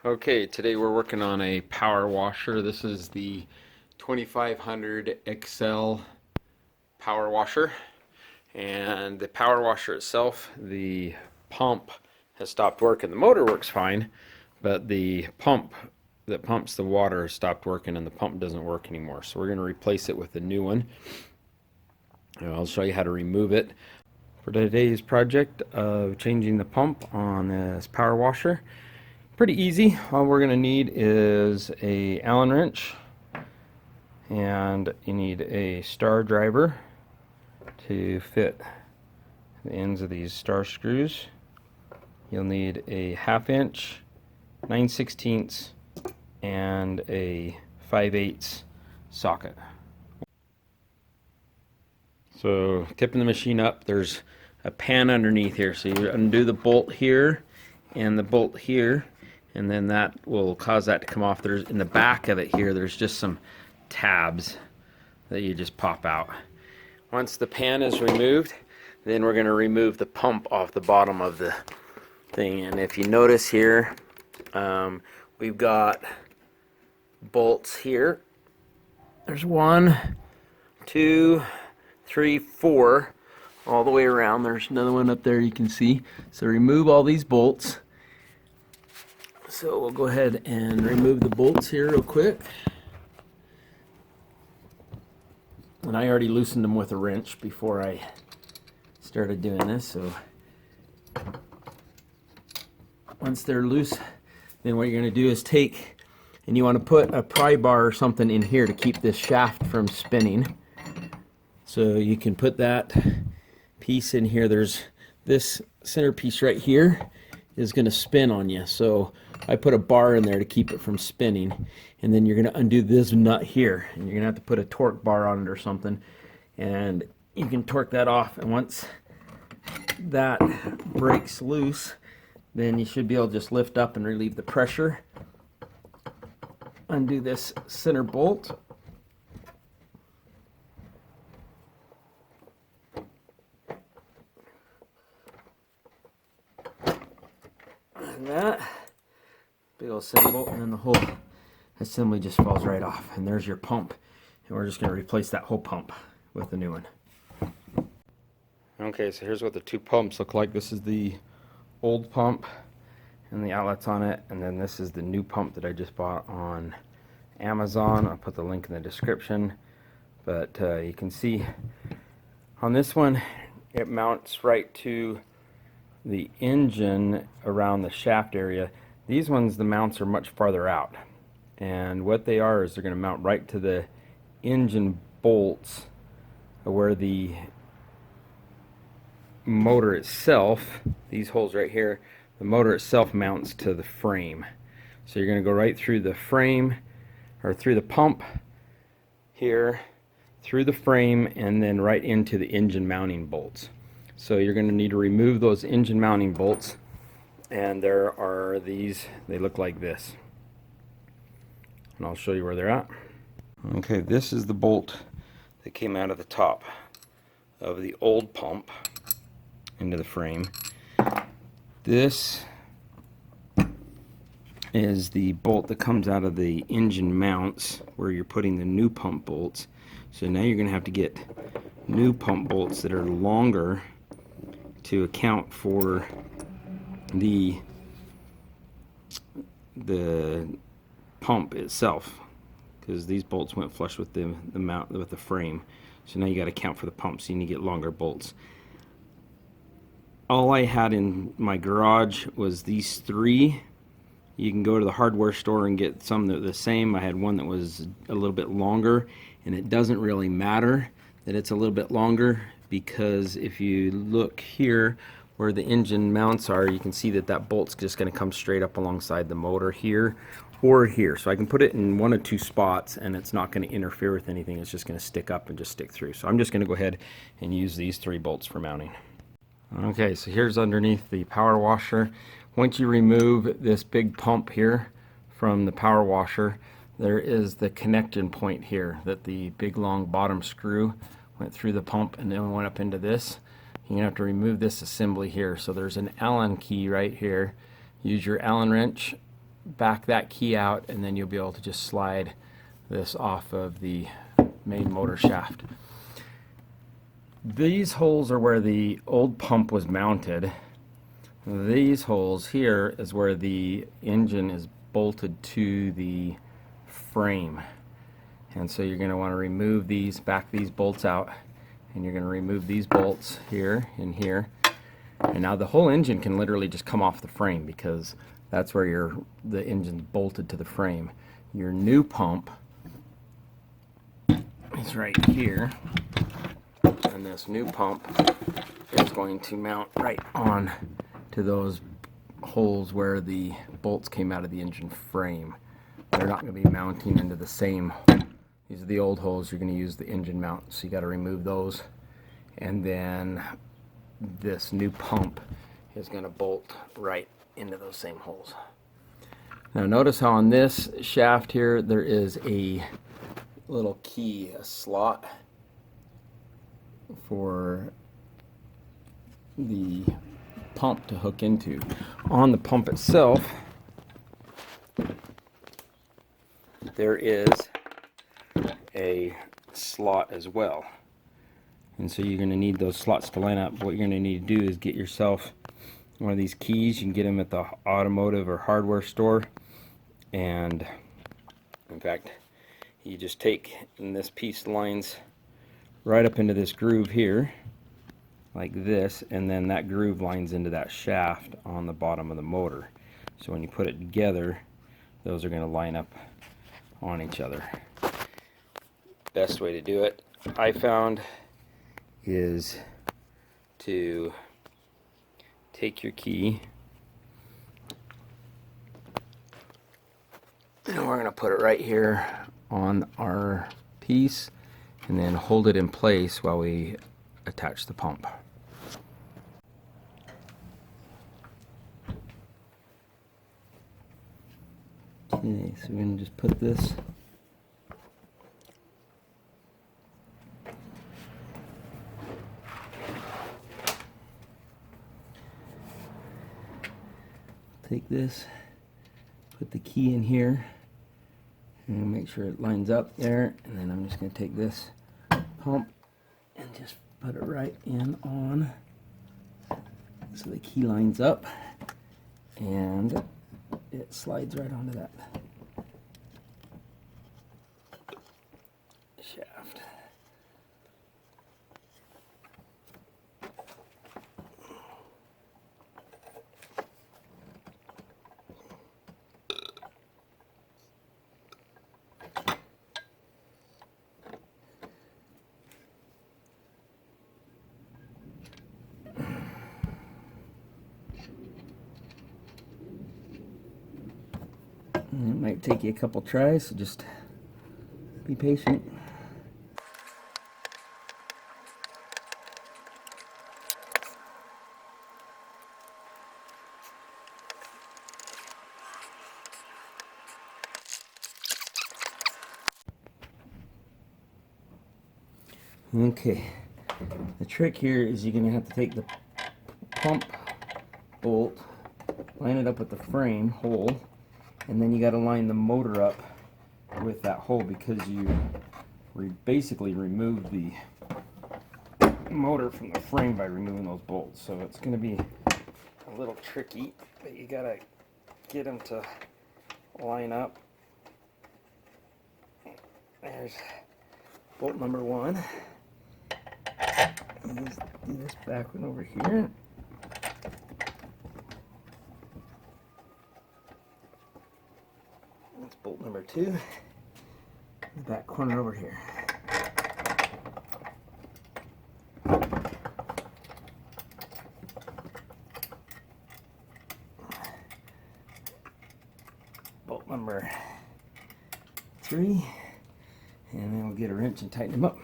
Okay, today we're working on a power washer. This is the 2500 XL power washer. And the power washer itself, the pump has stopped working. The motor works fine, but the pump that pumps the water has stopped working and the pump doesn't work anymore. So we're going to replace it with a new one. And I'll show you how to remove it. For today's project of changing the pump on this power washer, pretty easy. All we're going to need is a Allen wrench, and you need a star driver to fit the ends of these star screws. You'll need a 1/2 inch, 9/16, and a 5/8 socket. So tipping the machine up, there's a pan underneath here. So you undo the bolt here and the bolt here, and then that will cause that to come off. There's in the back of it here, there's just some tabs that you just pop out. Once the pan is removed, then we're going to remove the pump off the bottom of the thing. And if you notice here, we've got bolts here. There's 1, 2, 3, 4 all the way around. There's another one up there you can see. So remove all these bolts. So we'll go ahead and remove the bolts here real quick. And I already loosened them with a wrench before I started doing this. So once they're loose, then what you're going to do is take, and you want to put a pry bar or something in here to keep this shaft from spinning. So you can put that piece in here. There's this center piece right here is going to spin on you. So I put a bar in there to keep it from spinning. And then you're going to undo this nut here. And you're going to have to put a torque bar on it or something. And you can torque that off. And once that breaks loose, then you should be able to just lift up and relieve the pressure. Undo this center bolt. And that big old center bolt, and then the whole assembly just falls right off. And there's your pump. And we're just going to replace that whole pump with the new one. Okay, so here's what the two pumps look like. This is the old pump and the outlets on it, and then this is the new pump that I just bought on Amazon. I'll put the link in the description. But you can see on this one, it mounts right to the engine around the shaft area. These ones, the mounts are much farther out, and what they are is they're going to mount right to the engine bolts where the motor itself, these holes right here, the motor itself mounts to the frame. So you're going to go right through the frame, or through the pump here, through the frame, and then right into the engine mounting bolts. So you're going to need to remove those engine mounting bolts, and there are these, they look like this, and I'll show you where they're at. Okay, this is the bolt that came out of the top of the old pump into the frame. This is the bolt that comes out of the engine mounts where you're putting the new pump bolts. So now you're going to have to get new pump bolts that are longer to account for the pump itself, because these bolts went flush with the mount with the frame. So now you got to count for the pump, so you need to get longer bolts. All I had in my garage was these 3. You can go to the hardware store and get some that are the same. I had one that was a little bit longer, and it doesn't really matter that it's a little bit longer, because if you look here where the engine mounts are, you can see that that bolt's just going to come straight up alongside the motor here or here. So I can put it in one of 2 spots, and it's not going to interfere with anything. It's just going to stick up and just stick through. So I'm just going to go ahead and use these 3 bolts for mounting. Okay, so here's underneath the power washer. Once you remove this big pump here from the power washer, there is the connection point here that the big long bottom screw went through the pump, and then went up into this. You're going to have to remove this assembly here. So there's an Allen key right here. Use your Allen wrench, back that key out, and then you'll be able to just slide this off of the main motor shaft. These holes are where the old pump was mounted. These holes here is where the engine is bolted to the frame. And so you're going to want to remove these, back these bolts out, and you're going to remove these bolts here and here. And now the whole engine can literally just come off the frame, because that's where the engine's bolted to the frame. Your new pump is right here, and this new pump is going to mount right on to those holes where the bolts came out of the engine frame. They're not going to be mounting into the same. These are the old holes. You're going to use the engine mount, so you got to remove those. And then this new pump is going to bolt right into those same holes. Now notice how on this shaft here there is a little key, a slot for the pump to hook into. On the pump itself, there is a slot as well. And so you're going to need those slots to line up. What you're going to need to do is get yourself one of these keys. You can get them at the automotive or hardware store. And in fact, you just take, and this piece lines right up into this groove here, like this, and then that groove lines into that shaft on the bottom of the motor. So when you put it together, those are going to line up on each other. Best way to do it, I found, is to take your key, and we're going to put it right here on our piece, and then hold it in place while we attach the pump. Okay, so we're going to just put this take this, put the key in here, and make sure it lines up there, and then I'm just going to take this pump and just put it right in on so the key lines up, and it slides right onto that shaft. It might take you a couple tries, so just be patient. Okay, the trick here is you're going to have to take the pump bolt, line it up with the frame hole, and then you got to line the motor up with that hole, because you basically remove the motor from the frame by removing those bolts. So it's going to be a little tricky, but you got to get them to line up. There's bolt number one. Just do this back one over here. That's bolt number two. The back corner over here. Bolt number three. And then we'll get a wrench and tighten them up.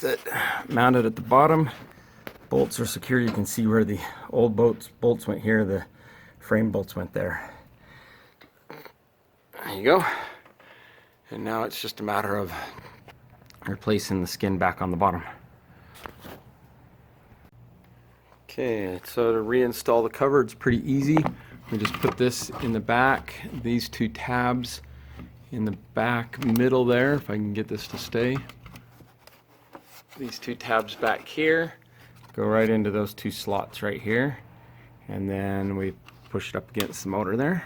that mounted at the bottom. Bolts are secure. You can see where the old bolts went here, the frame bolts went there. There you go. And now it's just a matter of replacing the skin back on the bottom. Okay, so to reinstall the cover, it's pretty easy. We just put this in the back, these two tabs in the back middle there, if I can get this to stay. These two tabs back here go right into those two slots right here, and then we push it up against the motor there.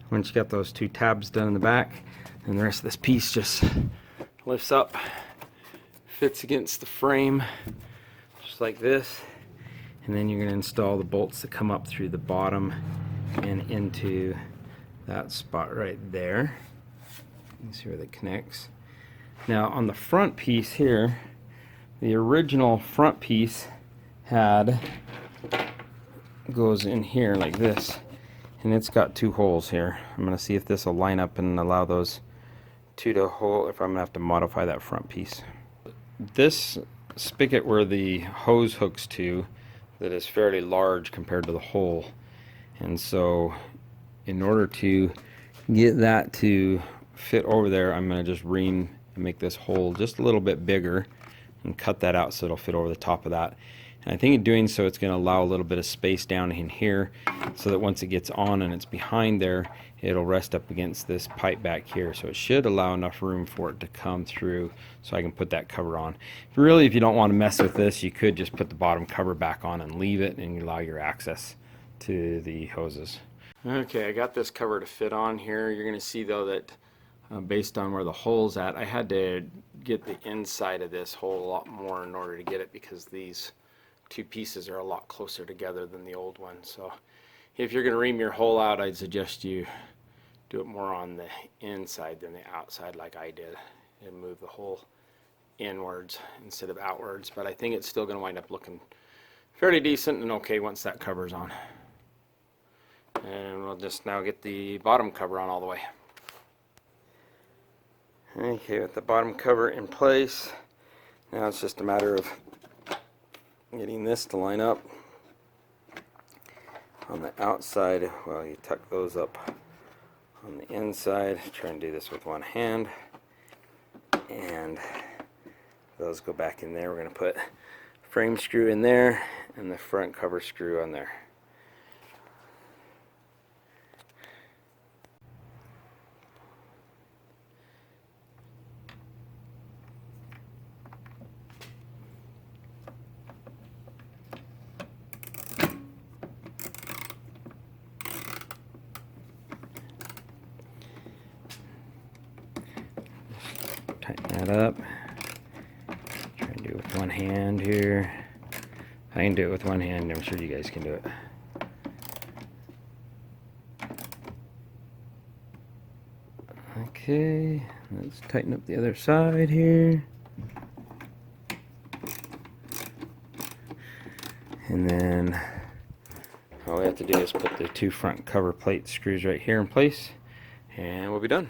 Once you got those two tabs done in the back, then the rest of this piece just lifts up, fits against the frame just like this, and then you're going to install the bolts that come up through the bottom and into that spot right there. You can see where that connects. Now on the front piece here, the original front piece goes in here like this, and it's got two holes here. I'm going to see if this will line up and allow those two to hold, if I'm going to have to modify that front piece. This spigot where the hose hooks to, that is fairly large compared to the hole, and so in order to get that to fit over there, I'm going to just ream and make this hole just a little bit bigger and cut that out so it'll fit over the top of that. And I think in doing so, it's going to allow a little bit of space down in here so that once it gets on and it's behind there, it'll rest up against this pipe back here. So it should allow enough room for it to come through so I can put that cover on. If you don't want to mess with this, you could just put the bottom cover back on and leave it, and you allow your access to the hoses. Okay, I got this cover to fit on here. You're going to see though that based on where the hole's at, I had to get the inside of this hole a lot more in order to get it, because these two pieces are a lot closer together than the old one. So if you're going to ream your hole out, I'd suggest you do it more on the inside than the outside like I did, and move the hole inwards instead of outwards. But I think it's still going to wind up looking fairly decent and okay once that cover's on. And we'll just now get the bottom cover on all the way. Okay, with the bottom cover in place, now it's just a matter of getting this to line up on the outside. Well, you tuck those up on the inside. Try and do this with one hand, and those go back in there. We're going to put frame screw in there and the front cover screw on there. Tighten that up. Try and do it with one hand here. I can do it with one hand. I'm sure you guys can do it. Okay, let's tighten up the other side here. And then all we have to do is put the two front cover plate screws right here in place, and we'll be done.